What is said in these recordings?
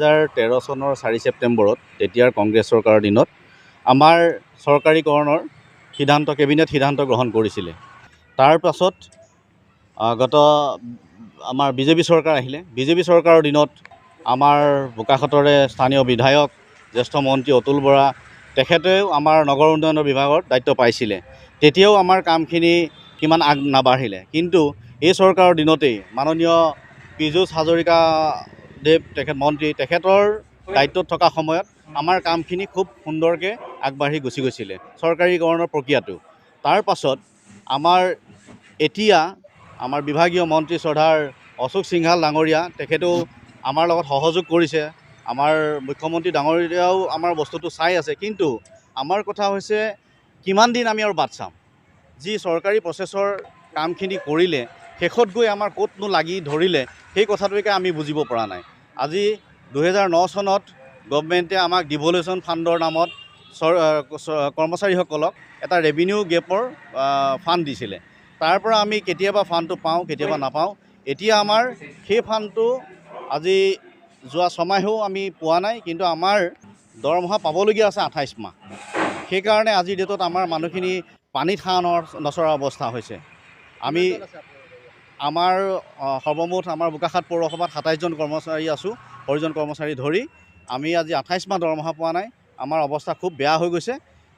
2013 চনৰ 4 ছেপ্টেম্বৰত তেতিয়াৰ কংগ্ৰেছ চৰকাৰৰ দিনত আমাৰ চৰকাৰীকৰণৰ কেবিনেট সিদ্ধান্ত গ্ৰহণ কৰিছিলে। তাৰ পাছত গত আমাৰ বিজেপি চৰকাৰ আহিলে। বিজেপি চৰকাৰৰ দিনত আমাৰ বোকাখাতৰে স্থানীয় বিধায়ক জ্যেষ্ঠ মন্ত্ৰী অতুল বৰা তেখেতেও আমাৰ নগৰ উন্নয়নৰ বিভাগৰ দায়িত্ব পাইছিলে। তেতিয়াও আমাৰ কামখিনি কিমান আগ নাবাঢ়িলে, কিন্তু এই চৰকাৰৰ দিনতেই মাননীয় পীযুষ হাজৰিকা দেৱ তেখেতৰ দায়িত্বত থকা সময়ত আমাৰ কামখিনি খুব সুন্দৰকৈ আগবাঢ়ি গুচি গৈছিলে চৰকাৰীকৰণৰ প্ৰক্ৰিয়াটো। তাৰ পাছত এতিয়া আমাৰ বিভাগীয় মন্ত্ৰী শ্ৰদ্ধাৰ অশোক সিংঘাল ডাঙৰীয়া তেখেতেও আমাৰ লগত সহযোগ কৰিছে। আমাৰ মুখ্যমন্ত্ৰী ডাঙৰীয়াও আমাৰ বস্তুটো চাই আছে, কিন্তু আমাৰ কথা হৈছে কিমান দিন আমি আৰু বাট চাম। যি চৰকাৰী প্ৰচেছৰ কামখিনি কৰিলে শেষত গৈ আমাৰ ক'তনো লাগি ধৰিলে সেই কথাটোকে আমি বুজিব পৰা নাই। আজি 2009 চনত গভৰ্ণমেণ্টে আমাক ডিভলিউশ্যন ফাণ্ডৰ নামত কৰ্মচাৰীসকলক এটা ৰেভিনিউ গেপৰ ফাণ্ড দিছিলে। তাৰ পৰা আমি কেতিয়াবা ফাণ্ডটো পাওঁ, কেতিয়াবা নাপাওঁ। এতিয়া আমাৰ সেই ফাণ্ডটো আজি যোৱা 6 মাহেও আমি পোৱা নাই, কিন্তু আমাৰ দৰমহা পাবলগীয়া আছে 28 মাহ। সেইকাৰণে আজিৰ ডেটত আমাৰ মানুহখিনি পানীত হাঁহ নচৰা অৱস্থা হৈছে। আমাৰ সৰ্বমুঠ আমাৰ বোকাখাত পৌৰসভাত 27জন কৰ্মচাৰী আছোঁ, 30জন কৰ্মচাৰী ধৰি আমি আজি 28 মাহ দৰমহা পোৱা নাই। আমাৰ অৱস্থা খুব বেয়া হৈ গৈছে।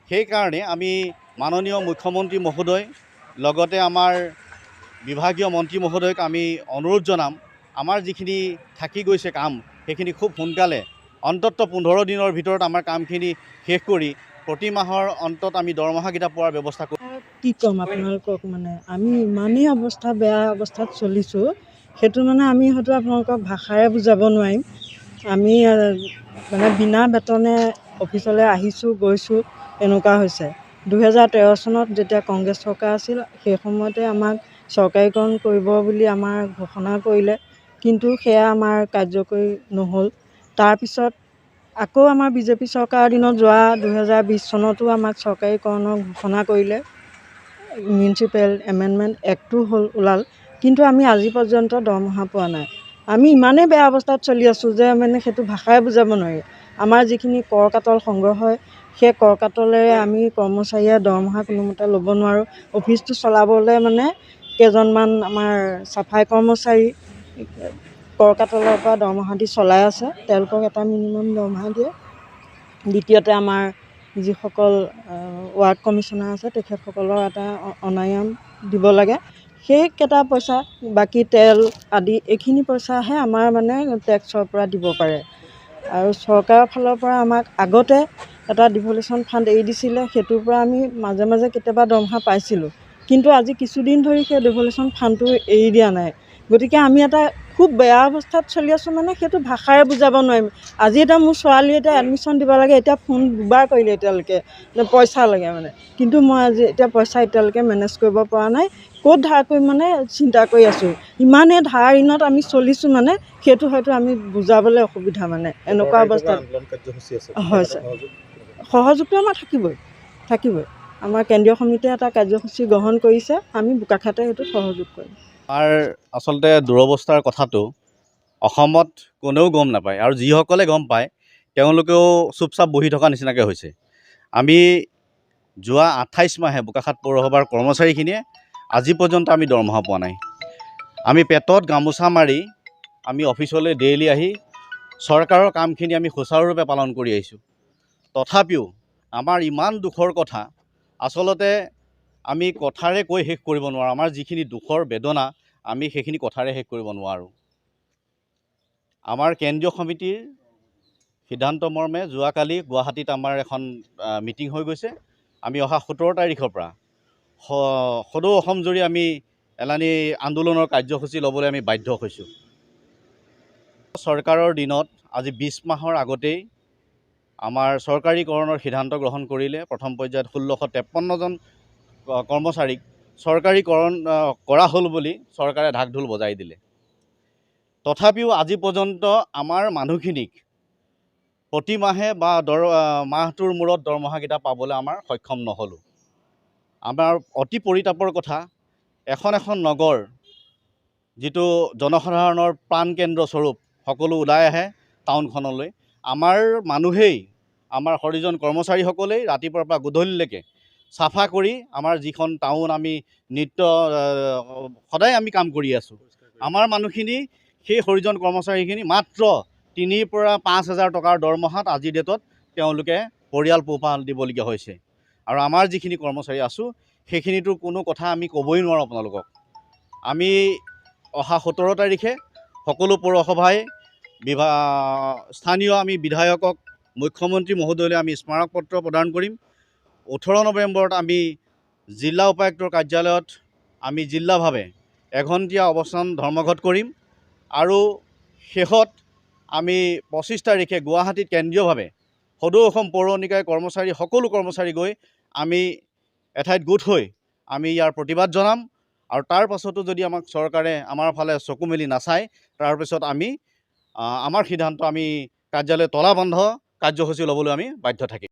সেইকাৰণে আমি মাননীয় মুখ্যমন্ত্ৰী মহোদয় লগতে আমাৰ বিভাগীয় মন্ত্ৰী মহোদয়ক আমি অনুৰোধ জনাম, আমাৰ যিখিনি থাকি গৈছে কাম সেইখিনি খুব সোনকালে অন্ততঃ 15 দিনৰ ভিতৰত আমাৰ কামখিনি শেষ কৰি প্ৰতি মাহৰ অন্তত আমি দৰমহাকেইটা পোৱাৰ ব্যৱস্থা কৰোঁ। কি ক'ম আপোনালোকক, আমি ইমানেই বেয়া অৱস্থাত চলিছোঁ, সেইটো আমি হয়তো আপোনালোকক ভাষাৰে বুজাব নোৱাৰিম। আমি বিনা বেতনে অফিচলৈ আহিছোঁ গৈছোঁ, এনেকুৱা হৈছে। 2013 চনত যেতিয়া কংগ্ৰেছ চৰকাৰ আছিল সেই সময়তে আমাক চৰকাৰীকৰণ কৰিব বুলি আমাৰ ঘোষণা কৰিলে, কিন্তু সেয়া আমাৰ কাৰ্যকৰী নহ'ল। তাৰপিছত আকৌ আমাৰ বিজেপি চৰকাৰৰ দিনত যোৱা 2020 চনতো আমাক চৰকাৰীকৰণৰ ঘোষণা কৰিলে, মিউনিচিপেল এমেণ্ডমেণ্ট এক্টো ওলাল, কিন্তু আমি আজি পৰ্যন্ত দৰমহা পোৱা নাই। আমি ইমানেই বেয়া অৱস্থাত চলি আছোঁ যে সেইটো ভাষাৰে বুজাব নোৱাৰি। আমাৰ যিখিনি কৰ কাটল সংগ্ৰহ হয় সেই কৰ কাটলেৰে আমি কৰ্মচাৰীয়ে দৰমহা কোনোমতে ল'ব নোৱাৰোঁ। অফিচটো চলাবলৈ কেইজনমান আমাৰ চাফাই কৰ্মচাৰী কৰ কাটলৰ পৰা দৰমহা দি চলাই আছে, তেওঁলোকক এটা মিনিমাম দৰমহা দিয়ে। দ্বিতীয়তে আমাৰ যিসকল ৱাৰ্ড কমিশ্যনাৰ আছে তেখেতসকলৰ এটা অনায়াম দিব লাগে, সেইকেইটা পইচা, বাকী তেল আদি এইখিনি পইচাহে আমাৰ টেক্সৰ পৰা দিব পাৰে। আৰু চৰকাৰৰ ফালৰ পৰা আমাক আগতে এটা ডিভলিউশ্যন ফাণ্ড এৰি দিছিলে, সেইটোৰ পৰা আমি মাজে মাজে কেতিয়াবা দৰমহা পাইছিলোঁ, কিন্তু আজি কিছুদিন ধৰি সেই ডিভলিউশ্যন ফাণ্ডটো এৰি দিয়া নাই। গতিকে আমি এটা খুব বেয়া অৱস্থাত চলি আছোঁ, সেইটো ভাষাৰে বুজাব নোৱাৰিম। আজি মোৰ ছোৱালী এডমিশ্যন দিব লাগে, এতিয়া ফোন দুবাৰ কৰিলে এতিয়ালৈকে পইচা লাগে কিন্তু মই আজি পইচা এতিয়ালৈকে মেনেজ কৰিব পৰা নাই। ক'ত ধাৰ কৰিম চিন্তা কৰি আছোঁ। ইমানেই ধাৰ ঋণত আমি চলিছোঁ সেইটো হয়তো আমি বুজাবলৈ অসুবিধা এনেকুৱা অৱস্থাত হৈছে। সহযোগটো আমাৰ থাকিবই। আমাৰ কেন্দ্ৰীয় সমিতিয়ে এটা কাৰ্যসূচী গ্ৰহণ কৰিছে, আমি বোকাখাতে সেইটো সহযোগ কৰিম। আমাৰ আচলতে দুৰৱস্থাৰ কথাটো অসমত কোনেও গম নাপায়, আৰু যিসকলে গম পায় তেওঁলোকেও চুপচাপ বহি থকা নিচিনাকৈ হৈছে। আমি যোৱা 28 মাহে বোকাখাত পৌৰসভাৰ কৰ্মচাৰীখিনিয়ে আজি পৰ্যন্ত আমি দৰমহা পোৱা নাই। আমি পেটত গামোচা মাৰি আমি অফিচলৈ ডেইলি আহি চৰকাৰৰ কামখিনি আমি সুচাৰুৰূপে পালন কৰি আহিছোঁ। তথাপিও আমাৰ ইমান দুখৰ কথা আচলতে আমি কথাৰে কৈ শেষ কৰিব নোৱাৰোঁ। আমাৰ যিখিনি দুখৰ বেদনা আমি সেইখিনি কথাৰে শেষ কৰিব নোৱাৰোঁ। আমাৰ কেন্দ্ৰীয় সমিতিৰ সিদ্ধান্ত মৰ্মে যোৱাকালি গুৱাহাটীত আমাৰ এখন মিটিং হৈ গৈছে। আমি অহা 17 তাৰিখৰ পৰা সদৌ অসমজুৰি আমি এলানি আন্দোলনৰ কাৰ্যসূচী ল'বলৈ আমি বাধ্য হৈছোঁ। চৰকাৰৰ দিনত আজি 20 মাহৰ আগতেই আমাৰ চৰকাৰীকৰণৰ সিদ্ধান্ত গ্ৰহণ কৰিলে। প্ৰথম পৰ্যায়ত 1653জন কৰ্মচাৰীক চৰকাৰীকৰণ কৰা হ'ল বুলি চৰকাৰে ঢাক ঢোল বজাই দিলে। তথাপিও আজি পৰ্যন্ত আমাৰ মানুহখিনিক প্ৰতি মাহে বা মাহটোৰ মূৰত দৰমহাকেইটা পাবলৈ আমাৰ সক্ষম নহ'লোঁ। আমাৰ অতি পৰিতাপৰ কথা, এখন নগৰ যিটো জনসাধাৰণৰ প্ৰাণকেন্দ্ৰ স্বৰূপ সকলো ওলাই আহে, টাউনখনলৈ। আমাৰ মানুহেই, আমাৰ হৰিজন কৰ্মচাৰীসকলেই ৰাতিপুৱাৰ পৰা গধূলিলৈকে চাফা কৰি আমাৰ যিখন টাউন আমি সদায় আমি কাম কৰি আছোঁ। আমাৰ মানুহখিনি, সেই হৰিজন কৰ্মচাৰীখিনি মাত্ৰ 3,000 পৰা 5,000 টকাৰ দৰমহাত আজিৰ ডেটত তেওঁলোকে পৰিয়াল পোহপাল দিবলগীয়া হৈছে। আৰু আমাৰ যিখিনি কৰ্মচাৰী আছোঁ সেইখিনিতো কোনো কথা আমি ক'বই নোৱাৰোঁ আপোনালোকক। আমি অহা 17 তাৰিখে সকলো পৌৰসভাই স্থানীয় আমি বিধায়কক, মুখ্যমন্ত্ৰী মহোদয়লৈ আমি স্মাৰক পত্ৰ প্ৰদান কৰিম। 18 নৱেম্বৰত আমি জিলা উপায়ুক্তৰ কাৰ্যালয়ত আমি জিলাভাৱে এঘণ্টীয়া অৱস্থান ধৰ্মঘট কৰিম। আৰু শেষত আমি 25 তাৰিখে গুৱাহাটীত কেন্দ্ৰীয়ভাৱে সদৌ অসম পৌৰ নিকায় কৰ্মচাৰী, সকলো কৰ্মচাৰী গৈ আমি এঠাইত গোট হৈ আমি ইয়াৰ প্ৰতিবাদ জনাম। আৰু তাৰ পাছতো যদি আমাক চৰকাৰে আমাৰ ফালে চকু মেলি নাচায়, তাৰপিছত আমি আমাৰ সিদ্ধান্ত, আমি কাৰ্যালয় তলাবন্ধ কাৰ্যসূচী ল'বলৈ আমি বাধ্য থাকিম।